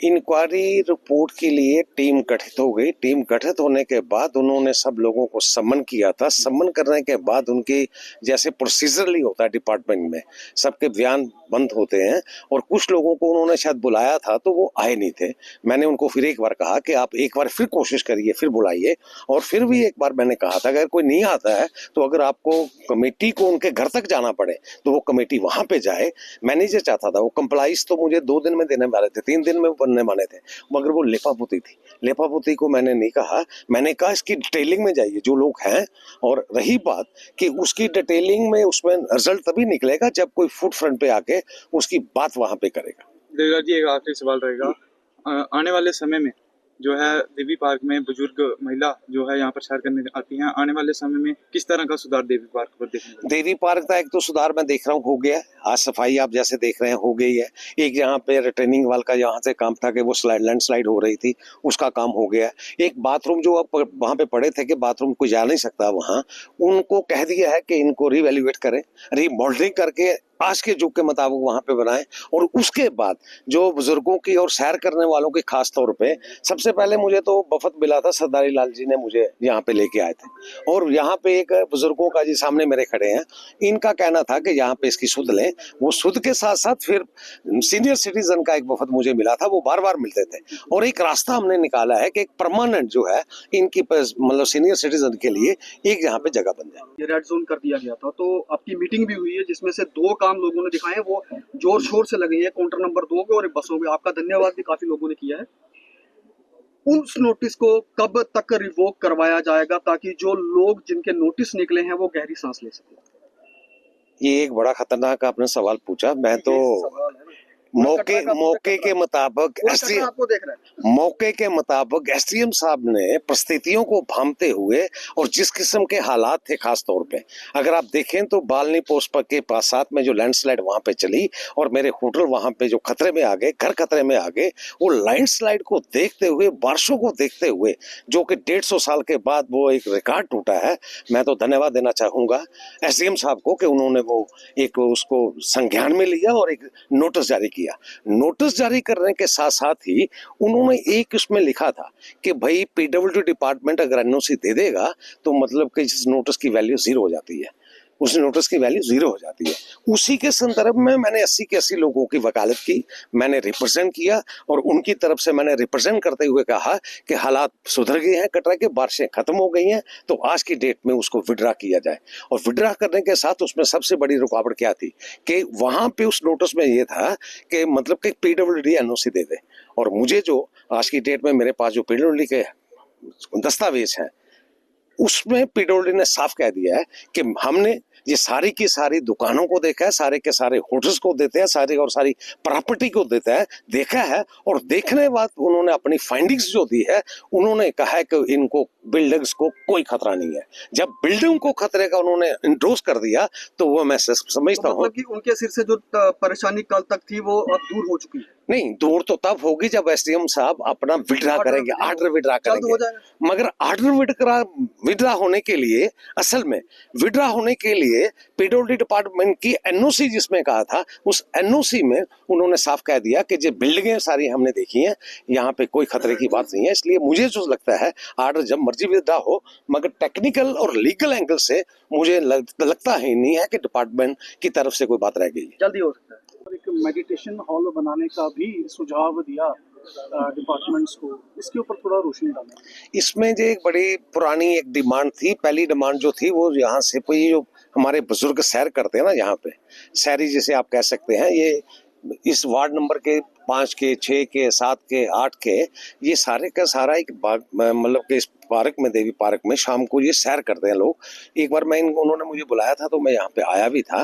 Inquiry report के लिए team गठित हो गई। टीम गठित होने के बाद उन्होंने सब लोगों को सम्मन किया था। सम्मन करने के बाद उनकी जैसे प्रोसीजरली होता है डिपार्टमेंट में, सबके बयान बंद होते हैं और कुछ लोगों को उन्होंने शायद बुलाया था तो वो आए नहीं थे। मैंने उनको फिर एक बार कहा कि आप एक बार फिर कोशिश करिए, फिर बुलाइए। और फिर भी एक बार मैंने कहा था अगर कोई नहीं आता है तो अगर आपको कमेटी को उनके घर तक जाना पड़े तो वो कमेटी वहां पे जाए। मैनेजर चाहता था, वो कंप्लाइज तो मुझे 2 दिन में देने वाले थे, 3 दिन में बनने वाले थे, मगर वो लेपापोती थी। लेपापोती को मैंने नहीं कहा, मैंने कहा इसकी डिटेलिंग में जाइए जो लोग हैं। और रही बात कि उसकी डिटेलिंग में उसमें रिजल्ट तभी निकलेगा जब कोई फुट फ्रंट पे आके उसकी बात वहां पे करेगा। देवराज जी, एक आखिरी सवाल रहेगा। आने वाले समय में जो है देवी पार्क में बुजुर्ग महिला जो है यहाँ पर सैर करने आती हैं, आने वाले समय में किस तरह का सुधार देवी पार्क पर देखने को? देवी पार्क का एक तो सुधार मैं देख रहा हूँ हो गया है। आज सफाई आप जैसे देख रहे हैं हो गई है। एक यहाँ पे रिटर्निंग वाल का यहाँ से काम था कि वो लैंडस्लाइड हो रही थी, उसका काम हो गया है। एक बाथरूम जो आप वहाँ पे पड़े थे कि बाथरूम कोई जा नहीं सकता वहाँ, उनको कह दिया है कि इनको रिवैल्यूएट करें, रिमॉडलिंग करके आज के युग के मुताबिक वहां पे बनाएं। और उसके बाद जो बुजुर्गों की और सैर करने वालों की खास तौर पे, सबसे पहले मुझे तो वफद मिला था, सरदारी लाल जी ने मुझे यहाँ पे लेके आए थे। और यहाँ पे एक बुजुर्गों का जी सामने मेरे खड़े हैं, इनका कहना था कि यहाँ पे इसकी सुध लें। वो सुध के साथ साथ फिर सीनियर सिटीजन का एक वफद मुझे मिला था, वो बार बार मिलते थे। और एक रास्ता हमने निकाला है कि एक परमानेंट जो है इनकी मतलब सीनियर सिटीजन के लिए एक यहाँ पे जगह बन जाए। ये रेड जोन कर दिया गया था, तो आपकी मीटिंग भी हुई है जिसमें से 2 काम लोगों ने दिखाए, वो जोर शोर से लगे हैं, काउंटर नंबर 2 के और एक बसों के। आपका धन्यवाद भी काफी लोगों ने किया है। उस नोटिस को कब तक रिवोक करवाया जाएगा ताकि जो लोग जिनके नोटिस निकले हैं वो गहरी सांस ले सके? ये एक बड़ा खतरनाक आपने सवाल पूछा। मैं तो मौके के मुताबिक एसडीएम साहब ने परिस्थितियों को भांपते हुए और जिस किस्म के हालात थे, खास तौर पे अगर आप देखें तो बालनी पोस्ट पर के पास साथ में जो लैंडस्लाइड वहां पे चली और मेरे होटल वहां पे जो खतरे में आ गए, घर खतरे में आ गए, वो लैंडस्लाइड को देखते हुए, बारिशों को देखते हुए, जो कि 150 साल के बाद वो एक रिकॉर्ड टूटा है। मैं तो धन्यवाद देना चाहूंगा एसडीएम साहब को कि उन्होंने वो एक उसको संज्ञान में लिया और एक नोटिस जारी किया। नोटिस जारी करने के साथ साथ ही उन्होंने एक उसमें लिखा था कि भाई पीडब्ल्यूडी डिपार्टमेंट अगर एनओसी दे देगा तो मतलब कि इस नोटिस की वैल्यू 0 हो जाती है, उस नोटिस की वैल्यू 0 हो जाती है। उसी के संदर्भ में मैंने 80 के 80 लोगों की वकालत की, मैंने रिप्रेजेंट किया और उनकी तरफ से मैंने रिप्रेजेंट करते हुए कहा कि हालात सुधर गए हैं, कटरा के बारिशें खत्म हो गई हैं, तो आज की डेट में उसको विड्रा किया जाए। और विड्रा करने के साथ उसमें सबसे बड़ी रुकावट क्या थी कि वहां पे उस नोटिस में ये था कि मतलब कि पीडब्ल्यूडी एनओसी दे दे। और मुझे जो आज की डेट में मेरे पास जो पीडब्ल्यूडी के दस्तावेज हैं उसमें पीडब्ल्यूडी ने साफ कह दिया है कि हमने ये सारी की सारी दुकानों को देखा है, सारे के सारे होटल्स को देते हैं, सारी और सारी प्रॉपर्टी को देता है, देखा है। और देखने के बाद उन्होंने अपनी फाइंडिंग्स जो दी है, उन्होंने कहा है कि इनको बिल्डिंग्स को कोई खतरा नहीं है। जब बिल्डिंग को खतरे का उन्होंने इंडोर्स कर दिया तो वो मैं समझता हूँ कि उनके सिर से जो परेशानी कल तक थी वो अब दूर हो चुकी है। नहीं, दूर तो तब होगी जब एसडीएम साहब अपना विड्रा करेंगे, आर्डर विड्रा करेंगे। मगर आर्डर विड्रा होने के लिए, असल में विड्रा होने के लिए पीडब्ल्यूडी डिपार्टमेंट की एनओसी जिसमें कहा था, उस एनओसी में उन्होंने साफ कह दिया कि जो बिल्डिंगें सारी हमने देखी हैं, यहाँ पे कोई खतरे की बात नहीं है। इसलिए मुझे जो लगता है आर्डर जब मर्जी विड्रा हो, मगर टेक्निकल और लीगल एंगल से मुझे लगता ही नहीं है कि डिपार्टमेंट की तरफ से कोई बात रह गई। जल्दी हो सकता है। एक मेडिटेशन हॉल बनाने का भी सुझाव दिया डिपार्टमेंट्स को, इसके ऊपर थोड़ा रोशनी डालें। इसमें जो एक बड़ी पुरानी एक डिमांड थी, पहली डिमांड जो थी वो यहाँ से कोई जो हमारे बुजुर्ग सैर करते हैं ना, यहाँ पे सैरी जिसे आप कह सकते हैं, ये इस वार्ड नंबर के 5 के 6 के 7 के 8 के ये सारे का सारा एक बाग, मतलब कि इस पार्क में, देवी पार्क में शाम को ये सैर करते हैं लोग। एक बार उन्होंने मुझे बुलाया था तो मैं यहाँ पे आया भी था।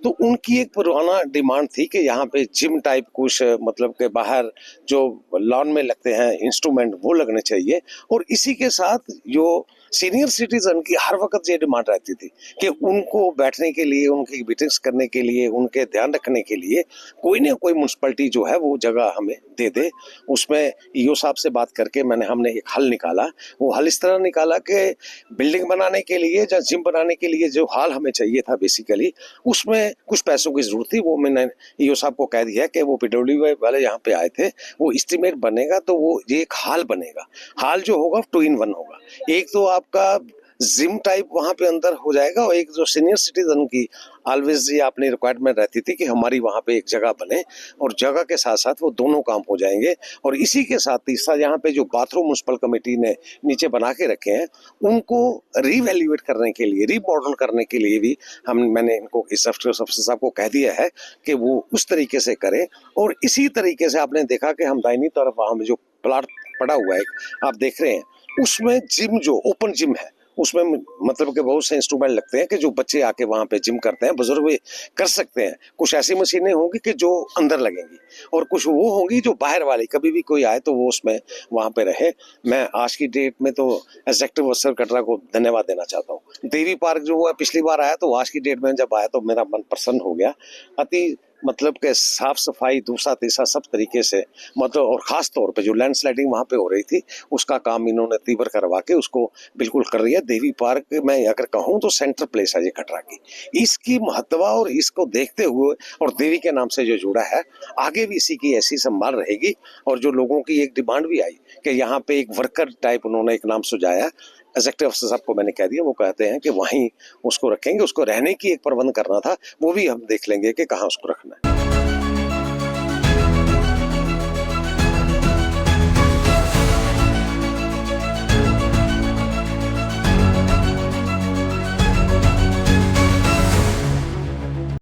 तो उनकी एक पुराना डिमांड थी कि यहाँ पे जिम टाइप कुछ, मतलब के बाहर जो लॉन में लगते हैं इंस्ट्रूमेंट वो लगने चाहिए। और इसी के साथ जो सीनियर सिटीजन की हर वक्त ये डिमांड रहती थी कि उनको बैठने के लिए, उनकी मीटिंग्स करने के लिए, उनके ध्यान रखने के लिए कोई ना कोई म्युनिसिपैलिटी जो है वो जगह हमें दे दे। उसमें ईओ साहब से बात करके हमने एक हल निकाला। वो हल इस तरह निकाला कि बिल्डिंग बनाने के लिए या जिम बनाने के लिए जो हॉल हमें चाहिए था बेसिकली, उसमें कुछ पैसों की जरूरत थी। वो मैंने ईओ साहब को कह दिया कि वो पीडब्ल्यूडी वाले यहाँ पे आए थे, वो एस्टीमेट बनेगा तो वो ये एक हॉल बनेगा। हॉल जो होगा 2 in 1 होगा। एक तो आपका जिम टाइप वहाँ पे अंदर हो जाएगा, और एक जो सीनियर सिटीजन की ऑलवेज ये अपनी रिक्वायरमेंट रहती थी कि हमारी वहाँ पे एक जगह बने, और जगह के साथ साथ वो दोनों काम हो जाएंगे। और इसी के साथ तीसरा, यहाँ पे जो बाथरूम म्युनिसिपल कमेटी ने नीचे बना के रखे हैं, उनको रीवैल्यूएट करने के लिए, रीमॉडल करने के लिए भी मैंने इनको इंफ्रास्ट्रक्चर अफसर साहब को कह दिया है कि वो उस तरीके से करें। और इसी तरीके से आपने देखा कि हम दाहिनी तरफ वहाँ में जो प्लाट पड़ा हुआ है आप देख रहे हैं, उसमें जिम, जो ओपन जिम है, उसमें मतलब कि बहुत से इंस्ट्रूमेंट लगते हैं कि जो बच्चे आके वहाँ पे जिम करते हैं, बुजुर्ग भी कर सकते हैं। कुछ ऐसी मशीनें होंगी कि जो अंदर लगेंगी, और कुछ वो होंगी जो बाहर वाली, कभी भी कोई आए तो वो उसमें वहाँ पे रहे। मैं आज की डेट में तो एग्जीक्यूटिव अफसर कटरा को धन्यवाद देना चाहता हूँ। देवी पार्क जो हुआ पिछली बार आया, तो आज की डेट में जब आया तो मेरा मन प्रसन्न हो गया। अति मतलब के साफ सफाई, दूसरा तीसरा सब तरीके से, मतलब और ख़ास तौर पे जो लैंडस्लाइडिंग वहाँ पे हो रही थी, उसका काम इन्होंने तीव्र करवा के उसको बिल्कुल कर दिया। देवी पार्क मैं अगर कहूँ तो सेंटर प्लेस है ये कटरा की। इसकी महत्व और इसको देखते हुए, और देवी के नाम से जो जुड़ा है, आगे भी इसी की ऐसी संभाल रहेगी। और जो लोगों की एक डिमांड भी आई कि यहाँ पे एक वर्कर टाइप उन्होंने एक नाम सुझाया, एग्जीक्यूटिव अफसर साहब को मैंने कह दिया, वो कहते हैं कि वहीं उसको रखेंगे। उसको रहने की एक प्रबंध करना था, वो भी हम देख लेंगे कि कहाँ उसको रखना है।